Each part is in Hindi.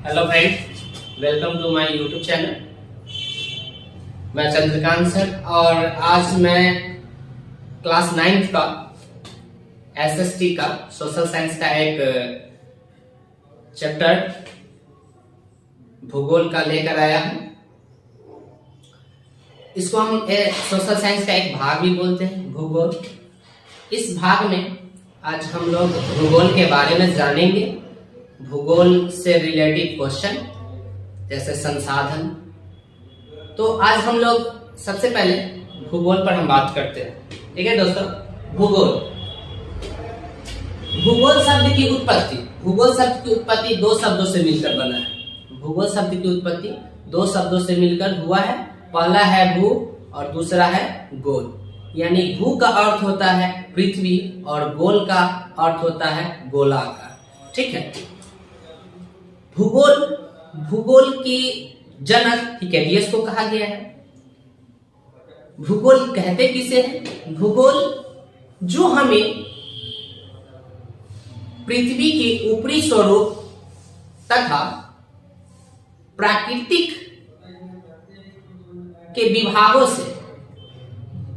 Hello friends, welcome to my YouTube channel. मैं चंद्रकांत सर और आज मैं क्लास 9th का एसएसटी का सोशल साइंस का एक चैप्टर भूगोल का लेकर आया हूं। इसको हम सोशल साइंस का एक भाग भी बोलते हैं, भूगोल। इस भाग में आज हम लोग भूगोल के बारे में जानेंगे। भूगोल से रिलेटेड क्वेश्चन जैसे संसाधन। तो आज हम लोग सबसे पहले भूगोल पर हम बात करते हैं। ठीक है दोस्तों, भूगोल भूगोल शब्द की उत्पत्ति दो शब्दों से मिलकर बना है। भूगोल शब्द की उत्पत्ति दो शब्दों से मिलकर हुआ है। पहला है भू और दूसरा है गोल। यानी भू का अर्थ होता है पृथ्वी और गोल का अर्थ होता है गोलाकार। ठीक है। भूगोल की जनक हिकेटियस को कहा गया है। भूगोल कहते किसे हैं? भूगोल जो हमें पृथ्वी के ऊपरी स्वरूप तथा प्राकृतिक के विभागों से,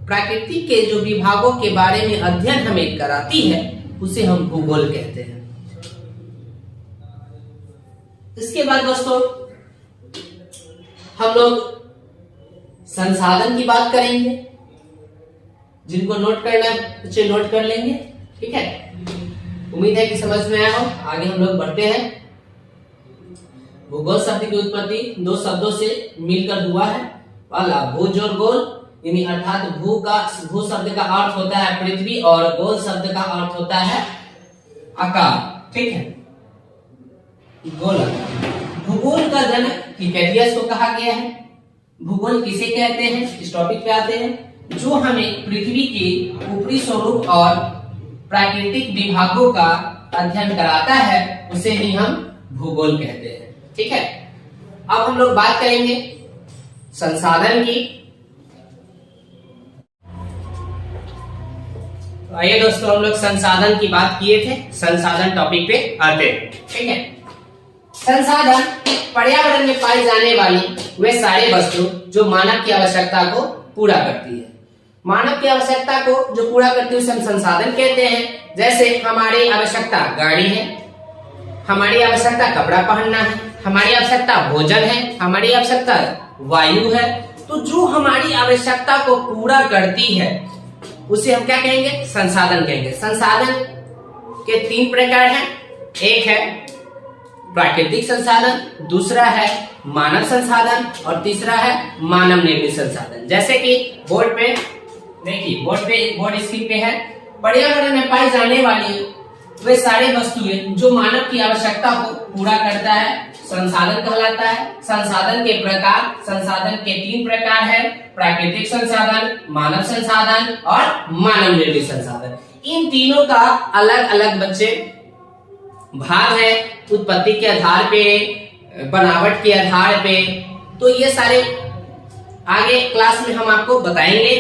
प्राकृतिक के जो विभागों के बारे में अध्ययन हमें कराती है उसे हम भूगोल कहते हैं। इसके बाद दोस्तों हम लोग संसाधन की बात करेंगे। जिनको नोट करना है उसे नोट कर लेंगे। ठीक है, उम्मीद है कि समझ में आया हो। आगे हम लोग बढ़ते हैं। भूगोल शब्द की उत्पत्ति दो शब्दों से मिलकर हुआ है। पहला भूज और गोल, यानी अर्थात भू शब्द का अर्थ होता है पृथ्वी और गोल शब्द का अर्थ होता है आकार। ठीक है, गोलाकार। भूगोल का जनक हिकेटियस को कहा गया है। भूगोल किसे कहते हैं, इस टॉपिक पे आते हैं। जो हमें पृथ्वी के ऊपरी स्वरूप और प्राकृतिक विभागों का अध्ययन कराता है उसे ही हम भूगोल कहते हैं। ठीक है, अब हम लोग बात करेंगे संसाधन की। आइए दोस्तों, हम लोग संसाधन की बात किए थे, संसाधन टॉपिक पे आते हैं। ठीक है, संसाधन पर्यावरण में पाई जाने वाली वे सारे वस्तु जो मानव की आवश्यकता को पूरा करती है। मानव की आवश्यकता को जो पूरा करती है उसे हम संसाधन कहते हैं। जैसे हमारी आवश्यकता गाड़ी है, हमारी आवश्यकता कपड़ा पहनना है, हमारी आवश्यकता भोजन है, हमारी आवश्यकता वायु है। तो जो हमारी आवश्यकता को पूरा करती है उसे हम क्या कहेंगे? संसाधन कहेंगे। संसाधन के तीन प्रकार हैं। एक है प्राकृतिक संसाधन, दूसरा है मानव संसाधन और तीसरा है मानव निर्मित संसाधन। जैसे कि बोर्ड पे देखिए, बोर्ड स्क्रीन पे है। पर्यावरण में पाई जाने वाली वे सारी वस्तुएं जो मानव की आवश्यकता को पूरा करता है संसाधन कहलाता है। संसाधन के प्रकार, संसाधन के तीन प्रकार है, प्राकृतिक संसाधन, मानव संसाधन और मानव निर्मित संसाधन। इन तीनों का अलग अलग बच्चे भाग है, उत्पत्ति के आधार पे, बनावट के आधार पे। तो ये सारे आगे क्लास में हम आपको बताएंगे।